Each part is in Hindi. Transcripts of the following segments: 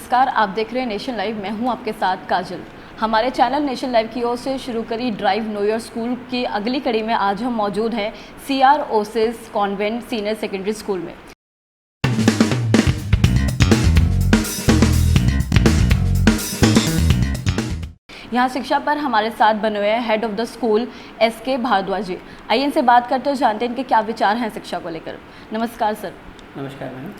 नमस्कार, आप देख रहे हैं नेशन लाइव। मैं हूं आपके साथ काजल। हमारे चैनल नेशन लाइव की ओर से शुरू करी ड्राइव न्यू ईयर स्कूल की अगली कड़ी में आज हम मौजूद हैं CR oasis convent senior secondary school में। यहाँ शिक्षा पर हमारे साथ बने हुए हैं head of the school SK Bharadwaj ji. आइए इनसे बात करते हैं, जानते हैं इनके क्या विचार हैं शिक्षा को लेकर। नमस्कार सर। नमस्कार मैम।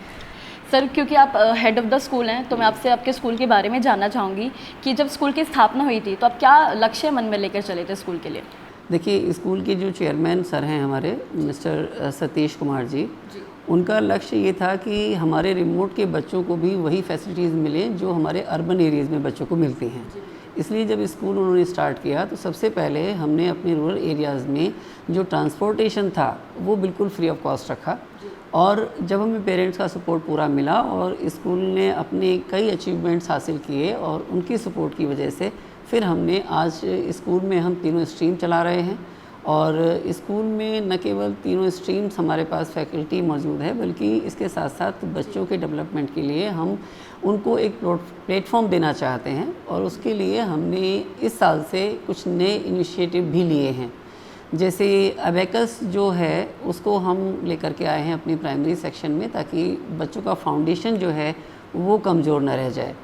सर, क्योंकि आप हेड ऑफ द स्कूल हैं तो मैं आपसे आपके स्कूल के बारे में जानना चाहूँगी कि जब स्कूल की स्थापना हुई थी तो आप क्या लक्ष्य मन में लेकर चले थे स्कूल के लिए? देखिए, स्कूल के जो चेयरमैन सर हैं हमारे मिस्टर सतीश कुमार जी, उनका लक्ष्य ये था कि हमारे रिमोट के बच्चों को भी वही फैसिलिटीज़ मिलें जो हमारे अर्बन एरियाज़ में बच्चों को मिलती हैं। इसलिए जब स्कूल उन्होंने स्टार्ट किया तो सबसे पहले हमने अपने रूरल एरियाज़ में जो ट्रांसपोर्टेशन था वो बिल्कुल फ्री ऑफ कॉस्ट रखा। और जब हमें पेरेंट्स का सपोर्ट पूरा मिला और स्कूल ने अपने कई अचीवमेंट्स हासिल किए और उनकी सपोर्ट की वजह से फिर हमने आज स्कूल में हम तीनों स्ट्रीम चला रहे हैं। और स्कूल में न केवल तीनों स्ट्रीम्स हमारे पास फैकल्टी मौजूद है, बल्कि इसके साथ साथ बच्चों के डेवलपमेंट के लिए हम उनको एक प्लेटफॉर्म देना चाहते हैं। और उसके लिए हमने इस साल से कुछ नए इनिशिएटिव भी लिए हैं। जैसे अबेकस जो है उसको हम लेकर के आए हैं अपनी प्राइमरी सेक्शन में, ताकि बच्चों का फाउंडेशन जो है वो कमज़ोर न रह जाए।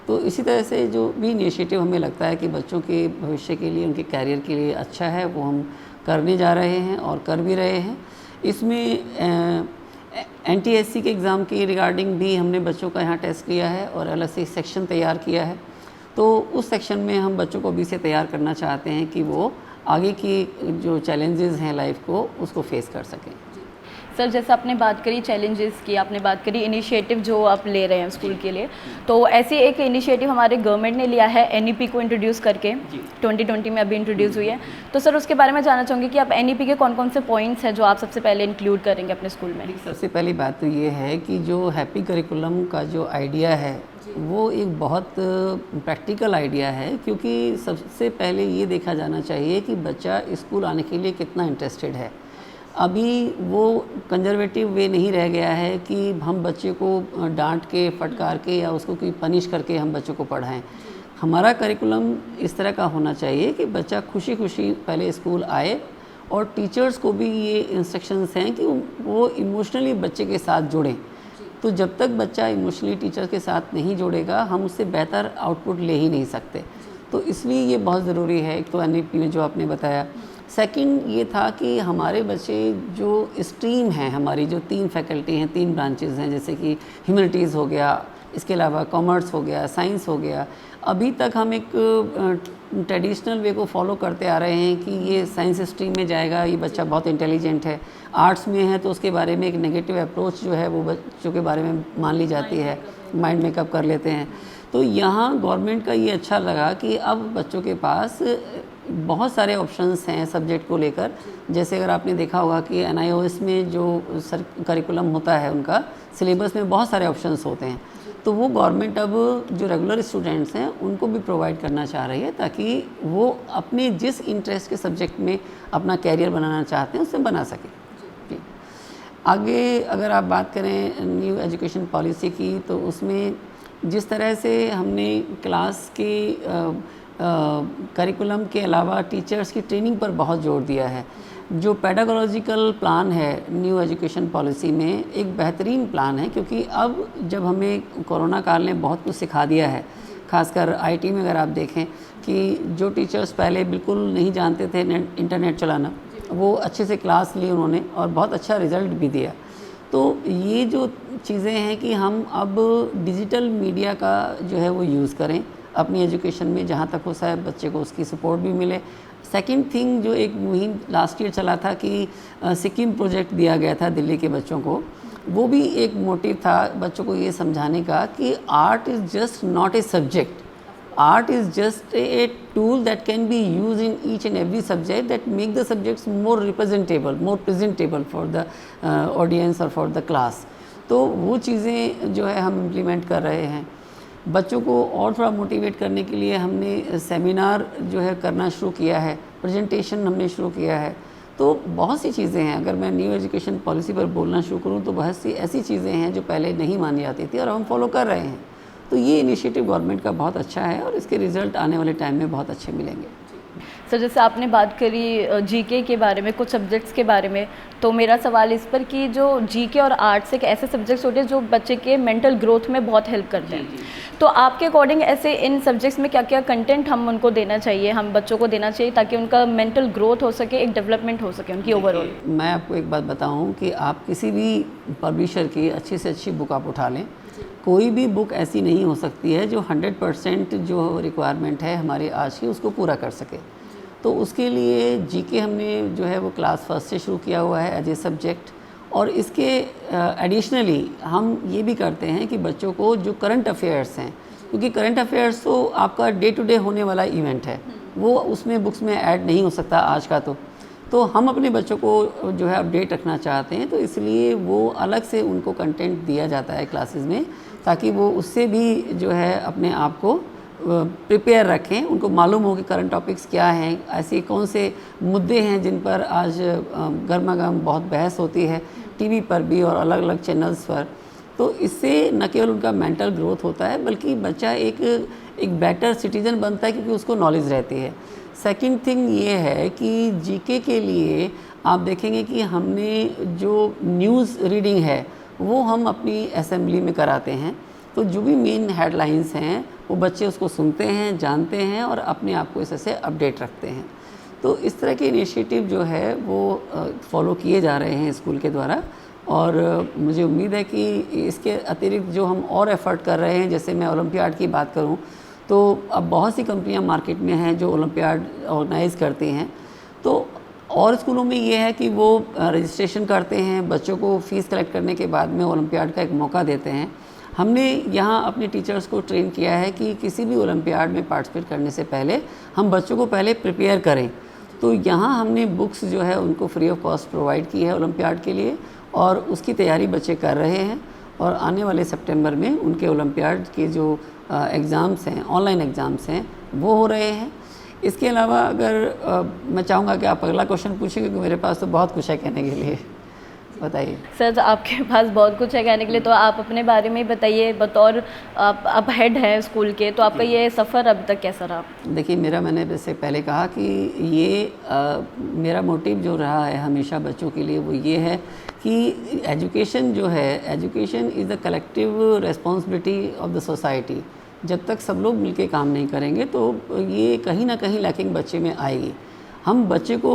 तो इसी तरह से जो भी इनिशिएटिव हमें लगता है कि बच्चों के भविष्य के लिए, उनके कैरियर के लिए अच्छा है, वो हम करने जा रहे हैं और कर भी रहे हैं। इसमें NTSC के एग्ज़ाम की रिगार्डिंग भी हमने बच्चों का यहाँ टेस्ट लिया है और अलग से सेक्शन तैयार किया है। तो उस सेक्शन में हम बच्चों को अभी से तैयार करना चाहते हैं कि वो आगे की जो चैलेंजेस हैं लाइफ को, उसको फेस कर सकें। सर, जैसे आपने बात करी चैलेंजेस की, आपने बात करी इनिशिएटिव जो आप ले रहे हैं स्कूल के लिए, तो ऐसे एक इनिशिएटिव हमारे गवर्नमेंट ने लिया है NEP को इंट्रोड्यूस करके 2020 में अभी इंट्रोड्यूस हुई है। तो सर उसके बारे में जानना चाहूँगी कि आप NEP के कौन कौन से पॉइंट्स हैं जो आप सबसे पहले इंक्लूड करेंगे अपने स्कूल में? सबसे पहली बात तो ये है कि जो हैप्पी करिकुलम का जो आइडिया है वो एक बहुत प्रैक्टिकल आइडिया है, क्योंकि सबसे पहले ये देखा जाना चाहिए कि बच्चा स्कूल आने के लिए कितना इंटरेस्टेड है। अभी वो कंजर्वेटिव वे नहीं रह गया है कि हम बच्चे को डांट के, फटकार के या उसको कोई पनिश करके हम बच्चों को पढ़ाएं। हमारा करिकुलम इस तरह का होना चाहिए कि बच्चा खुशी खुशी पहले स्कूल आए और टीचर्स को भी ये इंस्ट्रक्शंस हैं कि वो इमोशनली बच्चे के साथ जुड़ें। तो जब तक बच्चा इमोशनली टीचर के साथ नहीं जुड़ेगा, हम उससे बेहतर आउटपुट ले ही नहीं सकते। तो इसलिए ये बहुत ज़रूरी है। एक तो NEP में जो आपने बताया, सेकंड ये था कि हमारे बच्चे जो स्ट्रीम हैं, हमारी जो 3 फैकल्टी हैं, 3 ब्रांचेज़ हैं, जैसे कि ह्यूमैनिटीज़ हो गया, इसके अलावा कॉमर्स हो गया, साइंस हो गया। अभी तक हम एक ट्रेडिशनल वे को फॉलो करते आ रहे हैं कि ये साइंस स्ट्रीम में जाएगा, ये बच्चा बहुत इंटेलिजेंट है। आर्ट्स में है तो उसके बारे में एक नेगेटिव अप्रोच जो है वो बच्चों के बारे में मान ली जाती है, माइंड मेकअप कर लेते हैं। तो यहाँ गवर्नमेंट का ये अच्छा लगा कि अब बच्चों के पास बहुत सारे ऑप्शंस हैं सब्जेक्ट को लेकर। जैसे अगर आपने देखा होगा कि NIOS में जो करिकुलम होता है, उनका सिलेबस में बहुत सारे ऑप्शंस होते हैं। तो वो गवर्नमेंट अब जो रेगुलर स्टूडेंट्स हैं उनको भी प्रोवाइड करना चाह रही है, ताकि वो अपने जिस इंटरेस्ट के सब्जेक्ट में अपना कैरियर बनाना चाहते हैं उससे बना सकें। आगे अगर आप बात करें न्यू एजुकेशन पॉलिसी की, तो उसमें जिस तरह से हमने क्लास के करिकुलम के अलावा टीचर्स की ट्रेनिंग पर बहुत जोर दिया है। जो पेडागोलॉजिकल प्लान है न्यू एजुकेशन पॉलिसी में, एक बेहतरीन प्लान है, क्योंकि अब जब हमें कोरोना काल ने बहुत कुछ सिखा दिया है, खासकर IT में अगर आप देखें कि जो टीचर्स पहले बिल्कुल नहीं जानते थे इंटरनेट चलाना, वो अच्छे से क्लास ली उन्होंने और बहुत अच्छा रिज़ल्ट भी दिया। तो ये जो चीज़ें हैं कि हम अब डिजिटल मीडिया का जो है वो यूज़ करें अपनी एजुकेशन में, जहाँ तक हो सके बच्चे को उसकी सपोर्ट भी मिले। सेकंड थिंग, जो एक मुहिम लास्ट ईयर चला था कि सिक्किम प्रोजेक्ट दिया गया था दिल्ली के बच्चों को, वो भी एक मोटिव था बच्चों को ये समझाने का कि art is just not a subject, art is just a tool that can be used in each and every subject that make the subjects more representable, more presentable for the audience or for the class। तो वो चीज़ें जो है हम इम्प्लीमेंट कर रहे हैं। बच्चों को और थोड़ा मोटिवेट करने के लिए हमने सेमिनार जो है करना शुरू किया है, प्रेजेंटेशन हमने शुरू किया है। तो बहुत सी चीज़ें हैं। अगर मैं न्यू एजुकेशन पॉलिसी पर बोलना शुरू करूँ तो बहुत सी ऐसी चीज़ें हैं जो पहले नहीं मानी जाती थी और हम फॉलो कर रहे हैं। तो ये इनिशिएटिव गवर्नमेंट का बहुत अच्छा है और इसके रिज़ल्ट आने वाले टाइम में बहुत अच्छे मिलेंगे। सर जैसे आपने बात करी जीके के बारे में, कुछ सब्जेक्ट्स के बारे में, तो मेरा सवाल इस पर कि जो जीके और आर्ट्स एक ऐसे सब्जेक्ट्स होते हैं जो बच्चे के मेंटल ग्रोथ में बहुत हेल्प करते हैं, तो आपके अकॉर्डिंग ऐसे इन सब्जेक्ट्स में क्या क्या कंटेंट हम उनको देना चाहिए, हम बच्चों को देना चाहिए ताकि उनका मेंटल ग्रोथ हो सके, एक डेवलपमेंट हो सके उनकी ओवरऑल? मैं आपको एक बात बताऊं कि आप किसी भी पब्लिशर की अच्छी से अच्छी बुक आप उठा लें, कोई भी बुक ऐसी नहीं हो सकती है जो 100% जो रिक्वायरमेंट है हमारी आज की उसको पूरा कर सके। तो उसके लिए जीके हमने जो है वो क्लास फर्स्ट से शुरू किया हुआ है एज ए सब्जेक्ट, और इसके एडिशनली हम ये भी करते हैं कि बच्चों को जो करंट अफेयर्स हैं, क्योंकि करंट अफेयर्स तो आपका डे टू डे होने वाला इवेंट है, वो उसमें बुक्स में ऐड नहीं हो सकता आज का, तो हम अपने बच्चों को जो है अपडेट रखना चाहते हैं, तो इसलिए वो अलग से उनको कंटेंट दिया जाता है क्लासेस में, ताकि वो उससे भी जो है अपने आप को प्रिपेयर रखें, उनको मालूम हो कि करंट टॉपिक्स क्या हैं, ऐसे कौन से मुद्दे हैं जिन पर आज गर्मा गर्म बहुत बहस होती है टीवी पर भी और अलग अलग चैनल्स पर। तो इससे न केवल उनका मेंटल ग्रोथ होता है बल्कि बच्चा एक बेटर सिटीज़न बनता है क्योंकि उसको नॉलेज रहती है। सेकंड थिंग ये है कि जीके के लिए आप देखेंगे कि हमने जो न्यूज़ रीडिंग है वो हम अपनी असेंबली में कराते हैं, तो जो भी मेन हेडलाइंस हैं वो बच्चे उसको सुनते हैं, जानते हैं और अपने आप को इससे अपडेट रखते हैं। तो इस तरह के इनिशिएटिव जो है वो फॉलो किए जा रहे हैं स्कूल के द्वारा, और मुझे उम्मीद है कि इसके अतिरिक्त जो हम और एफ़र्ट कर रहे हैं, जैसे मैं ओलंपियाड की बात करूं तो अब बहुत सी कंपनियां मार्केट में हैं जो ओलंपियाड ऑर्गेनाइज़ करती हैं, तो और स्कूलों में ये है कि वो रजिस्ट्रेशन करते हैं, बच्चों को फ़ीस कलेक्ट करने के बाद में ओलंपियाड का एक मौका देते हैं। हमने यहाँ अपने टीचर्स को ट्रेन किया है कि किसी भी ओलंपियाड में पार्टिसिपेट करने से पहले हम बच्चों को पहले प्रिपेयर करें, तो यहाँ हमने बुक्स जो है उनको फ्री ऑफ कॉस्ट प्रोवाइड की है ओलंपियाड के लिए, और उसकी तैयारी बच्चे कर रहे हैं, और आने वाले सितंबर में उनके ओलंपियाड के जो एग्ज़ाम्स हैं, ऑनलाइन एग्ज़ाम्स हैं, वो हो रहे हैं। इसके अलावा अगर मैं चाहूँगा कि आप अगला क्वेश्चन पूछें, क्योंकि मेरे पास तो बहुत कुछ है कहने के लिए। बताइए सर, तो आपके पास बहुत कुछ है कहने के लिए, तो आप अपने बारे में ही बताइए। बतौर आप हेड हैं स्कूल के, तो आपका ये सफ़र अब तक कैसा रहा? देखिए, मैंने जैसे पहले कहा कि ये मेरा मोटिव जो रहा है हमेशा बच्चों के लिए वो ये है कि एजुकेशन जो है, education is the collective responsibility of the society. जब तक सब लोग मिलके काम नहीं करेंगे तो ये कहीं ना कहीं लैकिंग बच्चे में आएगी। हम बच्चे को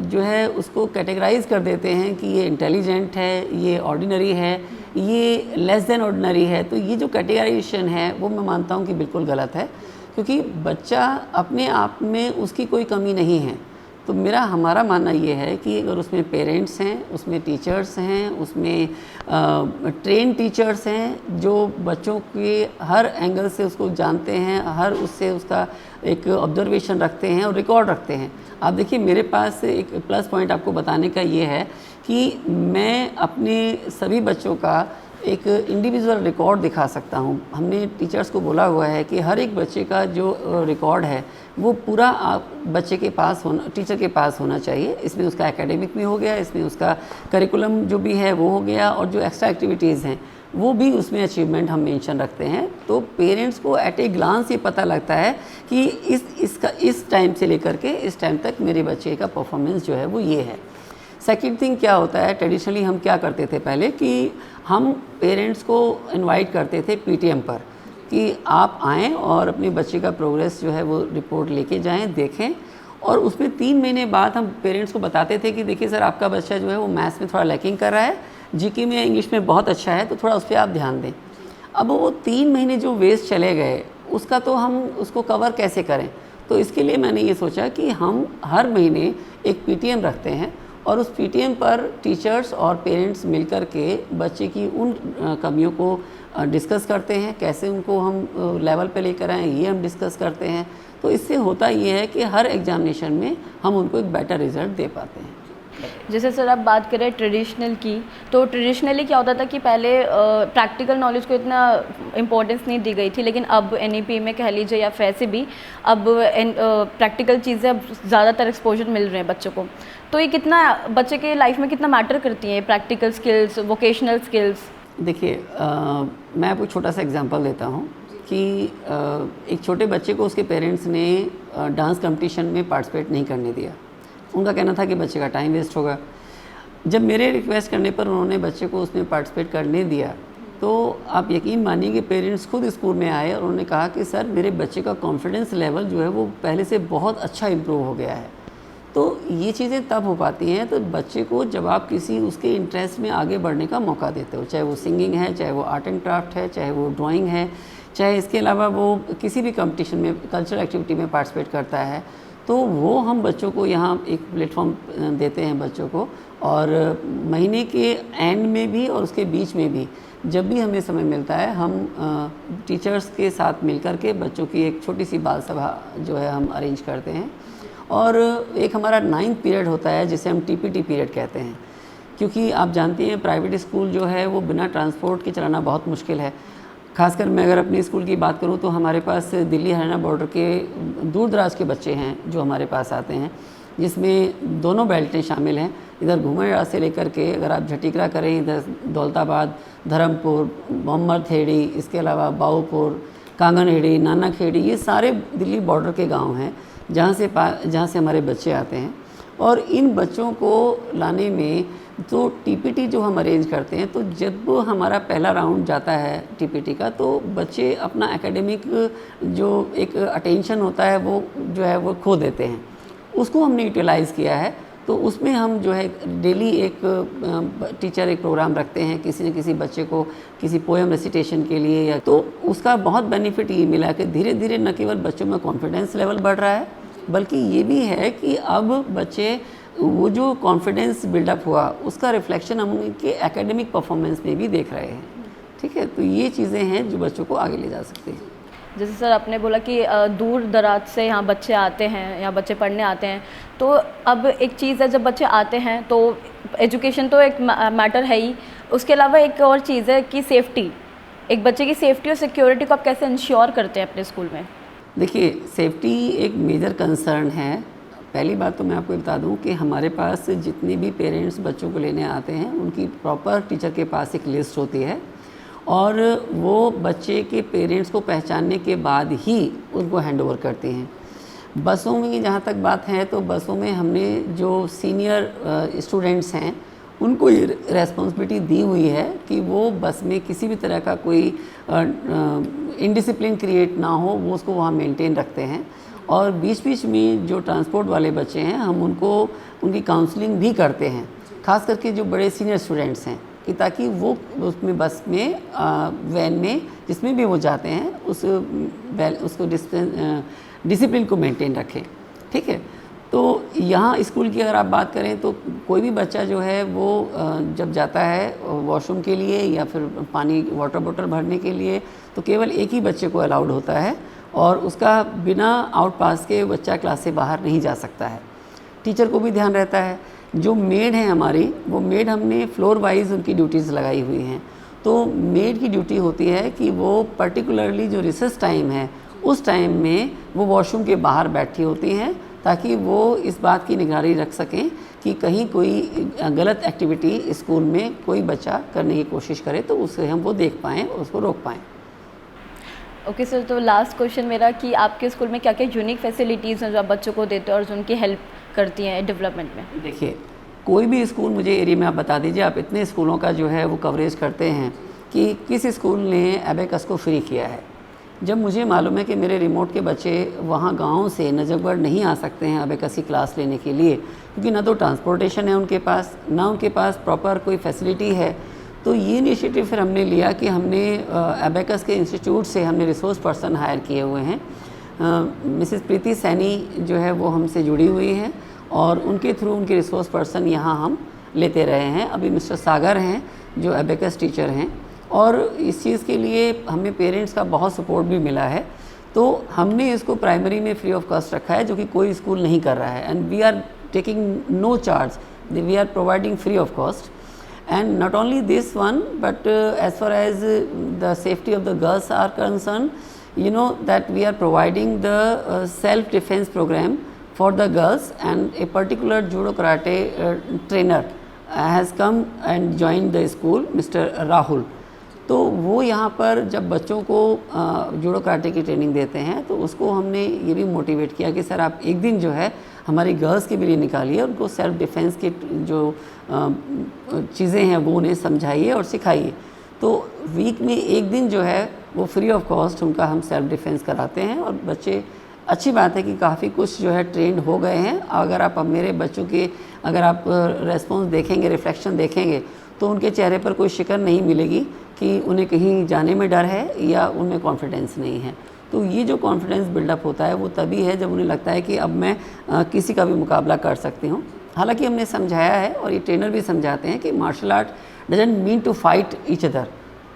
जो है उसको कैटेगराइज़ कर देते हैं कि ये इंटेलिजेंट है, ये ऑर्डिनरी है, ये लेस देन ऑर्डिनरी है। तो ये जो कैटेगराइजेशन है वो मैं मानता हूँ कि बिल्कुल गलत है, क्योंकि बच्चा अपने आप में उसकी कोई कमी नहीं है। तो हमारा मानना ये है कि अगर उसमें पेरेंट्स हैं, उसमें टीचर्स हैं, उसमें ट्रेन टीचर्स हैं जो बच्चों के हर एंगल से उसको जानते हैं, हर उससे उसका एक ऑब्जर्वेशन रखते हैं और रिकॉर्ड रखते हैं। आप देखिए, मेरे पास एक प्लस पॉइंट आपको बताने का ये है कि मैं अपने सभी बच्चों का एक इंडिविजुअल रिकॉर्ड दिखा सकता हूँ। हमने टीचर्स को बोला हुआ है कि हर एक बच्चे का जो रिकॉर्ड है वो पूरा बच्चे के पास टीचर के पास होना चाहिए। इसमें उसका एकेडमिक भी हो गया, इसमें उसका करिकुलम जो भी है वो हो गया, और जो एक्स्ट्रा एक्टिविटीज़ हैं वो भी उसमें अचीवमेंट हम मेंशन रखते हैं। तो पेरेंट्स को एट ए ग्लांस ये पता लगता है कि इस टाइम से लेकर के इस टाइम तक मेरे बच्चे का परफॉर्मेंस जो है वो ये है। सेकंड थिंग क्या होता है, ट्रेडिशनली हम क्या करते थे पहले कि हम पेरेंट्स को इनवाइट करते थे पीटीएम पर कि आप आएँ और अपने बच्चे का प्रोग्रेस जो है वो रिपोर्ट लेके जाएं, देखें, और उसमें 3 महीने बाद हम पेरेंट्स को बताते थे कि देखिए सर, आपका बच्चा जो है वो मैथ्स में थोड़ा लैकिंग कर रहा है, जीके में, इंग्लिश में बहुत अच्छा है, तो थोड़ा उस पर आप ध्यान दें। अब वो 3 महीने जो वेस्ट चले गए उसका तो हम उसको कवर कैसे करें? तो इसके लिए मैंने ये सोचा कि हम हर महीने एक पीटीएम रखते हैं, और उस पीटीएम पर टीचर्स और पेरेंट्स मिलकर के बच्चे की उन कमियों को डिस्कस करते हैं, कैसे उनको हम लेवल पे लेकर आएँ ये हम डिस्कस करते हैं। तो इससे होता ये है कि हर एग्जामिनेशन में हम उनको एक बेटर रिज़ल्ट दे पाते हैं। जैसे सर आप बात करें ट्रेडिशनल की, तो ट्रेडिशनली क्या होता था कि पहले प्रैक्टिकल नॉलेज को इतना इम्पोर्टेंस नहीं दी गई थी, लेकिन अब एनईपी में कह लीजिए या वैसे भी अब प्रैक्टिकल चीज़ें अब ज़्यादातर एक्सपोजर मिल रहे हैं बच्चों को। तो ये कितना बच्चे के लाइफ में कितना मैटर करती हैं प्रैक्टिकल स्किल्स, वोकेशनल स्किल्स? देखिए मैं आपको छोटा सा एग्जांपल देता हूँ कि एक छोटे बच्चे को उसके पेरेंट्स ने डांस कंपटीशन में पार्टिसिपेट नहीं करने दिया। उनका कहना था कि बच्चे का टाइम वेस्ट होगा। जब मेरे रिक्वेस्ट करने पर उन्होंने बच्चे को उसमें पार्टिसिपेट करने दिया, तो आप यकीन मानिए कि पेरेंट्स खुद स्कूल में आए और उन्होंने कहा कि सर मेरे बच्चे का कॉन्फिडेंस लेवल जो है वो पहले से बहुत अच्छा इम्प्रूव हो गया है। तो ये चीज़ें तब हो पाती हैं तो बच्चे को जब आप किसी उसके इंटरेस्ट में आगे बढ़ने का मौका देते हो, चाहे वो सिंगिंग है, चाहे वो आर्ट एंड क्राफ्ट है, चाहे वो ड्राइंग है, चाहे इसके अलावा वो किसी भी कंपटीशन में कल्चरल एक्टिविटी में पार्टिसिपेट करता है, तो वो हम बच्चों को यहाँ एक प्लेटफॉर्म देते हैं बच्चों को। और महीने के एंड में भी और उसके बीच में भी जब भी हमें समय मिलता है हम टीचर्स के साथ मिलकर के बच्चों की एक छोटी सी बाल सभा जो है हम अरेंज करते हैं। और एक हमारा 9th पीरियड होता है जिसे हम टीपीटी पीरियड कहते हैं, क्योंकि आप जानती हैं प्राइवेट स्कूल जो है वो बिना ट्रांसपोर्ट के चलाना बहुत मुश्किल है। खासकर मैं अगर अपने स्कूल की बात करूं तो हमारे पास दिल्ली हरियाणा बॉर्डर के दूर दराज के बच्चे हैं जो हमारे पास आते हैं, जिसमें दोनों बेल्टें शामिल हैं। इधर घुमरड़ा से लेकर के अगर आप झटिकरा करें, इधर दौलताबाद, धर्मपुर, मोहम्मद खेड़ी, इसके अलावा बाऊपुर, कांगनहेड़ी, नानाखेड़ी, ये सारे दिल्ली बॉर्डर के गांव हैं जहाँ से हमारे बच्चे आते हैं। और इन बच्चों को लाने में तो टीपीटी जो हम अरेंज करते हैं, तो जब हमारा पहला राउंड जाता है टीपीटी का तो बच्चे अपना एकेडमिक जो एक अटेंशन होता है वो जो है वो खो देते हैं। उसको हमने यूटिलाइज़ किया है। तो उसमें हम जो है डेली एक टीचर एक प्रोग्राम रखते हैं किसी न किसी बच्चे को किसी पोएम रेसिटेशन के लिए, या तो उसका बहुत बेनिफिट ये मिला कि धीरे धीरे न केवल बच्चों में कॉन्फिडेंस लेवल बढ़ रहा है, बल्कि ये भी है कि अब बच्चे वो जो कॉन्फिडेंस बिल्डअप हुआ उसका रिफ्लेक्शन हम उनके एकेडमिक परफॉर्मेंस में भी देख रहे हैं। ठीक है, तो ये चीज़ें हैं जो बच्चों को आगे ले जा सकती हैं। जैसे सर आपने बोला कि दूर दराज से यहाँ बच्चे आते हैं, यहाँ बच्चे पढ़ने आते हैं, तो अब एक चीज़ है जब बच्चे आते हैं तो एजुकेशन तो एक मैटर है ही, उसके अलावा एक और चीज़ है कि सेफ्टी, एक बच्चे की सेफ्टी और सिक्योरिटी को आप कैसे इंश्योर करते हैं अपने स्कूल में? देखिए, सेफ्टी एक मेजर कंसर्न है। पहली बात तो मैं आपको बता दूं कि हमारे पास जितने भी पेरेंट्स बच्चों को लेने आते हैं उनकी प्रॉपर टीचर के पास एक लिस्ट होती है और वो बच्चे के पेरेंट्स को पहचानने के बाद ही उनको हैंड ओवर करते हैं। बसों में जहाँ तक बात है तो बसों में हमने जो सीनियर स्टूडेंट्स हैं उनको ये रेस्पॉन्सिबिलिटी दी हुई है कि वो बस में किसी भी तरह का कोई इनडिसिप्लिन क्रिएट ना हो, वो उसको वहाँ मेंटेन रखते हैं। और बीच बीच में जो ट्रांसपोर्ट वाले बच्चे हैं हम उनको उनकी काउंसलिंग भी करते हैं, ख़ास करके जो बड़े सीनियर स्टूडेंट्स हैं, कि ताकि वो उसमें बस में वैन में जिसमें भी वो जाते हैं उसको डिसिप्लिन को मेंटेन रखें। ठीक है, तो यहाँ स्कूल की अगर आप बात करें तो कोई भी बच्चा जो है वो जब जाता है वॉशरूम के लिए या फिर पानी वाटर बोतल भरने के लिए तो केवल एक ही बच्चे को अलाउड होता है और उसका बिना आउट पास के बच्चा क्लास से बाहर नहीं जा सकता है। टीचर को भी ध्यान रहता है। जो मेड है हमारी, वो मेड हमने फ्लोर वाइज उनकी ड्यूटीज़ लगाई हुई हैं। तो मेड की ड्यूटी होती है कि वो पर्टिकुलरली जो रिसेस टाइम है उस टाइम में वो वॉशरूम के बाहर बैठी होती हैं ताकि वो इस बात की निगरानी रख सकें कि कहीं कोई गलत एक्टिविटी स्कूल में कोई बच्चा करने की कोशिश करे तो उसे हम वो देख पाएँ और उसको रोक पाएँ। ओके सर, तो लास्ट क्वेश्चन मेरा कि आपके स्कूल में क्या क्या यूनिक फैसिलिटीज़ हैं जो आप बच्चों को देते हो और जो उनकी हेल्प करती हैं डेवलपमेंट में? देखिए, कोई भी स्कूल मुझे एरिया में आप बता दीजिए, आप इतने स्कूलों का जो है वो कवरेज करते हैं कि किस स्कूल ने एबेकस को फ्री किया है। जब मुझे मालूम है कि मेरे रिमोट के बच्चे वहाँ गांव से नजफगढ़ नहीं आ सकते हैं एबेकस की क्लास लेने के लिए, क्योंकि ना तो ट्रांसपोर्टेशन है उनके पास, ना उनके पास प्रॉपर कोई फैसिलिटी है, तो ये इनिशिएटिव फिर हमने लिया कि हमने एबेकस के इंस्टीट्यूट से हमने रिसोर्स पर्सन हायर किए हुए हैं। मिसेस प्रीति सैनी जो है वो हमसे जुड़ी हुई हैं और उनके थ्रू उनके रिसोर्स पर्सन यहाँ हम लेते रहे हैं। अभी मिस्टर सागर हैं जो एबेकस टीचर हैं और इस चीज़ के लिए हमें पेरेंट्स का बहुत सपोर्ट भी मिला है। तो हमने इसको प्राइमरी में फ्री ऑफ कॉस्ट रखा है, जो कि कोई स्कूल नहीं कर रहा है। And we are taking no charge, we are providing free of cost. And not only this one, but as far as the safety of the girls are concerned, you know that we are providing the self-defense program for the girls, and a particular judo karate trainer has come and joined the school, Mr. Rahul. तो वो यहाँ पर जब बच्चों को जूडो कराटे की ट्रेनिंग देते हैं तो उसको हमने ये भी मोटिवेट किया कि सर आप एक दिन जो है हमारी गर्ल्स के भी लिए निकालिए, उनको सेल्फ डिफेंस के जो चीज़ें हैं वो उन्हें समझाइए और सिखाइए। तो वीक में एक दिन जो है वो फ्री ऑफ कॉस्ट उनका हम सेल्फ डिफेंस कराते हैं और बच्चे, अच्छी बात है कि काफ़ी कुछ जो है ट्रेंड हो गए हैं। अगर आप मेरे बच्चों के अगर आप रेस्पॉन्स देखेंगे, रिफ्लेक्शन देखेंगे तो उनके चेहरे पर कोई शिकन नहीं मिलेगी कि उन्हें कहीं जाने में डर है या उनमें कॉन्फिडेंस नहीं है। तो ये जो कॉन्फिडेंस बिल्डअप होता है वो तभी है जब उन्हें लगता है कि अब मैं किसी का भी मुकाबला कर सकती हूँ। हालांकि हमने समझाया है और ये ट्रेनर भी समझाते हैं कि martial art doesn't mean to fight each other,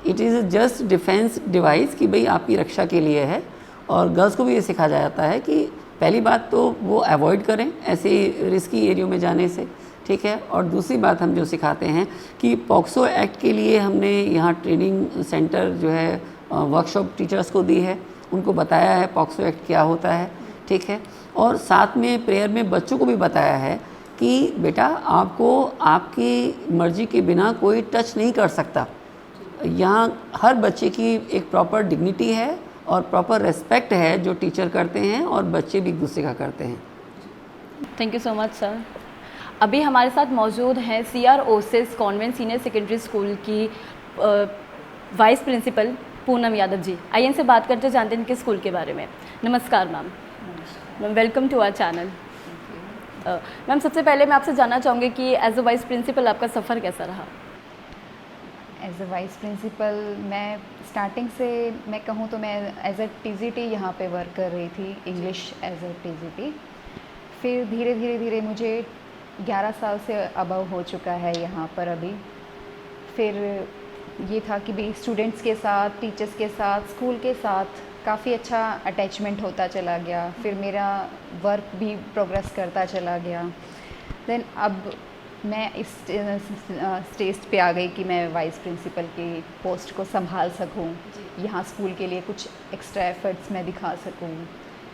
it is just defence device कि भाई आपकी रक्षा के लिए है। और गर्ल्स को भी ये सिखाया जाता है कि पहली बात तो वो अवॉइड करें ऐसे रिस्की एरियो में जाने से, ठीक है। और दूसरी बात हम जो सिखाते हैं कि पॉक्सो एक्ट के लिए हमने यहाँ ट्रेनिंग सेंटर जो है वर्कशॉप टीचर्स को दी है, उनको बताया है पॉक्सो एक्ट क्या होता है, ठीक है। और साथ में प्रेयर में बच्चों को भी बताया है कि बेटा आपको आपकी मर्ज़ी के बिना कोई टच नहीं कर सकता। यहाँ हर बच्चे की एक प्रॉपर डिग्निटी है और प्रॉपर रेस्पेक्ट है जो टीचर करते हैं और बच्चे भी एक दूसरे का करते हैं। Thank you so much sir. अभी हमारे साथ मौजूद हैं CR oasis convent senior secondary school की वाइस प्रिंसिपल पूनम यादव जी। आइए इनसे बात करते जानते हैं इनके स्कूल के बारे में। नमस्कार ma'am. Ma'am welcome to our channel. Ma'am सबसे पहले मैं आपसे जानना चाहूँगी कि एज अ वाइस प्रिंसिपल आपका सफ़र कैसा रहा? एज अ वाइस प्रिंसिपल मैं स्टार्टिंग से मैं कहूँ तो मैं एज अ TGT यहाँ पे वर्क कर रही थी, इंग्लिश एज अ TGT। फिर धीरे धीरे मुझे 11 साल से अबव हो चुका है यहाँ पर अभी। फिर ये था कि भी स्टूडेंट्स के साथ, टीचर्स के साथ, स्कूल के साथ काफ़ी अच्छा अटैचमेंट होता चला गया। फिर मेरा वर्क भी प्रोग्रेस करता चला गया। देन अब मैं इस स्टेज पे आ गई कि मैं वाइस प्रिंसिपल की पोस्ट को संभाल सकूं, यहाँ स्कूल के लिए कुछ एक्स्ट्रा एफर्ट्स मैं दिखा सकूं।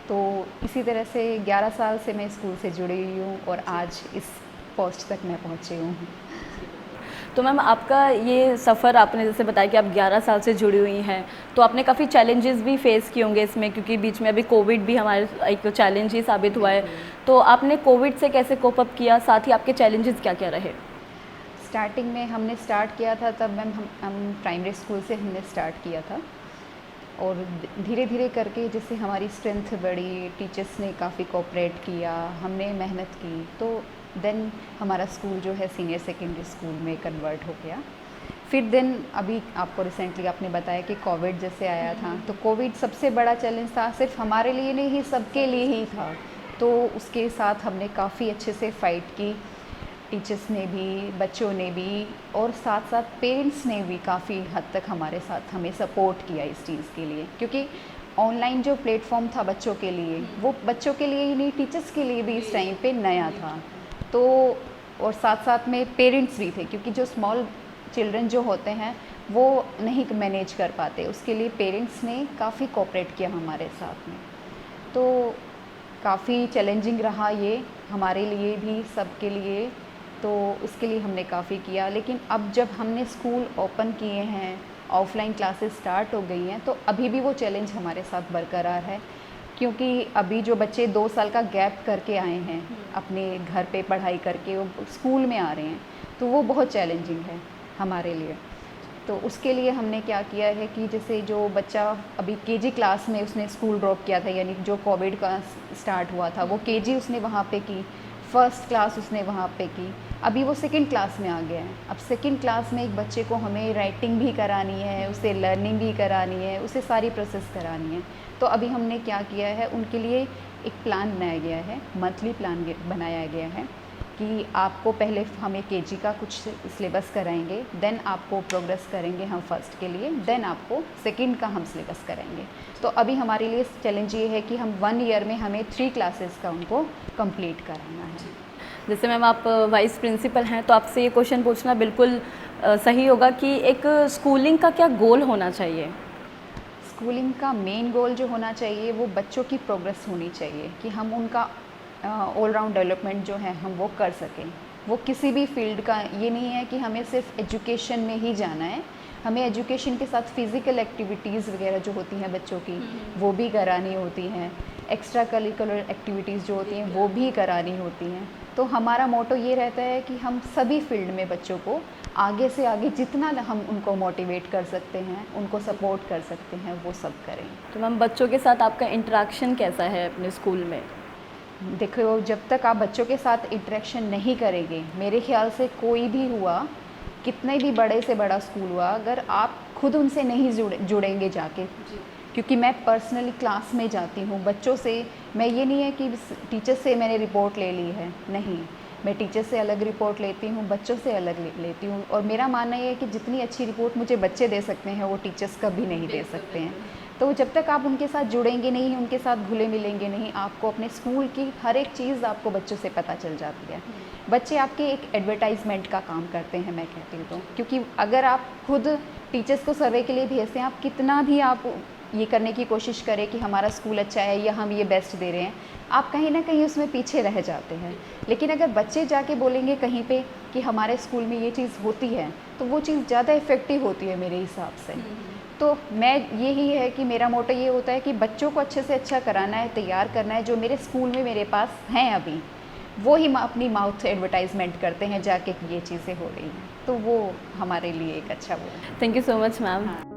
तो इसी तरह से 11 साल से मैं स्कूल से जुड़ी हुई हूँ और आज इस पोस्ट तक मैं पहुँची हूँ। तो मैम आपका ये सफ़र, आपने जैसे बताया कि आप 11 साल से जुड़ी हुई हैं, तो आपने काफ़ी चैलेंजेस भी फेस किए होंगे इसमें, क्योंकि बीच में अभी कोविड भी हमारे एक चैलेंज ही साबित हुआ है। तो आपने कोविड से कैसे कोप अप किया, साथ ही आपके चैलेंजेस क्या क्या रहे? स्टार्टिंग में हमने स्टार्ट किया था तब मैम हम प्राइमरी स्कूल से हमने स्टार्ट किया था और धीरे धीरे करके जैसे हमारी स्ट्रेंथ बढ़ी, टीचर्स ने काफ़ी कोऑपरेट किया, हमने मेहनत की, तो देन हमारा स्कूल जो है सीनियर सेकेंडरी स्कूल में कन्वर्ट हो गया। फिर देन अभी आपको रिसेंटली आपने बताया कि कोविड जैसे आया था, तो कोविड सबसे बड़ा चैलेंज था, सिर्फ हमारे लिए नहीं सबके लिए ही था। तो उसके साथ हमने काफ़ी अच्छे से फ़ाइट की, टीचर्स ने भी, बच्चों ने भी और साथ साथ पेरेंट्स ने भी काफ़ी हद तक हमारे साथ हमें सपोर्ट किया इस चीज़ के लिए, क्योंकि ऑनलाइन जो प्लेटफॉर्म था बच्चों के लिए, वो बच्चों के लिए ही नहीं टीचर्स के लिए भी इस टाइम पे नया था। तो और साथ साथ में पेरेंट्स भी थे, क्योंकि जो स्मॉल चिल्ड्रन जो होते हैं वो नहीं मैनेज कर पाते, उसके लिए पेरेंट्स ने काफ़ी कोऑपरेट किया हमारे साथ में। तो काफ़ी चैलेंजिंग रहा ये हमारे लिए भी, सबके लिए, तो उसके लिए हमने काफ़ी किया। लेकिन अब जब हमने स्कूल ओपन किए हैं, ऑफलाइन क्लासेस स्टार्ट हो गई हैं, तो अभी भी वो चैलेंज हमारे साथ बरकरार है, क्योंकि अभी जो बच्चे 2 साल का गैप करके आए हैं अपने घर पे पढ़ाई करके, वो स्कूल में आ रहे हैं, तो वो बहुत चैलेंजिंग है हमारे लिए। तो उसके लिए हमने क्या किया है कि जैसे जो बच्चा अभी KG क्लास में उसने स्कूल ड्रॉप किया था, यानी जो कोविड का स्टार्ट हुआ था, वो KG उसने वहाँ पे की, फर्स्ट क्लास उसने वहाँ पे की, अभी वो सेकंड क्लास में आ गया है। अब सेकंड क्लास में एक बच्चे को हमें राइटिंग भी करानी है, उसे लर्निंग भी करानी है, उसे सारी प्रोसेस करानी है। तो अभी हमने क्या किया है, उनके लिए एक प्लान बनाया गया है, मंथली प्लान बनाया गया है कि आपको पहले हमें KG का कुछ सिलेबस कराएंगे, देन आपको प्रोग्रेस करेंगे हम फर्स्ट के लिए, देन आपको सेकंड का हम सिलेबस कराएंगे। तो अभी हमारे लिए चैलेंज ये है कि हम 1 ईयर में हमें 3 क्लासेस का उनको कंप्लीट कराना है। जैसे मैम आप वाइस प्रिंसिपल हैं, तो आपसे ये क्वेश्चन पूछना बिल्कुल सही होगा कि एक स्कूलिंग का क्या गोल होना चाहिए? स्कूलिंग का मेन गोल जो होना चाहिए वो बच्चों की प्रोग्रेस होनी चाहिए, कि हम उनका ऑल राउंड डेवलपमेंट जो है हम वो कर सकें। वो किसी भी फील्ड का ये नहीं है कि हमें सिर्फ एजुकेशन में ही जाना है, हमें एजुकेशन के साथ फिज़िकल एक्टिविटीज़ वगैरह जो होती हैं बच्चों की वो भी करानी होती हैं, एक्स्ट्रा करिकुलर एक्टिविटीज़ जो होती हैं वो भी करानी होती हैं। तो हमारा मोटो ये रहता है कि हम सभी फील्ड में बच्चों को आगे से आगे जितना हम उनको मोटिवेट कर सकते हैं, उनको सपोर्ट कर सकते हैं, वो सब करें। तो मैम बच्चों के साथ आपका इंटरेक्शन कैसा है अपने स्कूल में? देखो, जब तक आप बच्चों के साथ इंटरेक्शन नहीं करेंगे, मेरे ख्याल से कोई भी हुआ, कितने भी बड़े से बड़ा स्कूल हुआ, अगर आप खुद उनसे नहीं जुड़ेंगे जाके, क्योंकि मैं पर्सनली क्लास में जाती हूँ बच्चों से। मैं ये नहीं है कि टीचर से मैंने रिपोर्ट ले ली है, नहीं, मैं टीचर से अलग रिपोर्ट लेती हूँ, बच्चों से अलग लेती हूँ। और मेरा मानना ये है कि जितनी अच्छी रिपोर्ट मुझे बच्चे दे सकते हैं वो टीचर्स कभी नहीं दे सकते हैं। तो जब तक आप उनके साथ जुड़ेंगे नहीं, उनके साथ घुले मिलेंगे नहीं, आपको अपने स्कूल की हर एक चीज़ आपको बच्चों से पता चल जाती है। बच्चे आपके एक एडवर्टाइजमेंट का काम करते हैं, मैं कहती हूँ। तो क्योंकि अगर आप खुद टीचर्स को सर्वे के लिए भेजते हैं, आप कितना भी आप ये करने की कोशिश करें कि हमारा स्कूल अच्छा है या हम ये बेस्ट दे रहे हैं, आप कहीं ना कहीं उसमें पीछे रह जाते हैं। लेकिन अगर बच्चे जाके बोलेंगे कहीं पे कि हमारे स्कूल में ये चीज़ होती है, तो वो चीज़ ज़्यादा इफ़ेक्टिव होती है मेरे हिसाब से। तो मैं यही है कि मेरा मोटो ये होता है कि बच्चों को अच्छे से अच्छा कराना है, तैयार करना है। जो मेरे स्कूल में मेरे पास हैं अभी, वो ही अपनी माउथ एडवर्टाइजमेंट करते हैं जाके कि ये चीज़ें हो रही हैं, तो वो हमारे लिए एक अच्छा वो है। Thank you so much ma'am.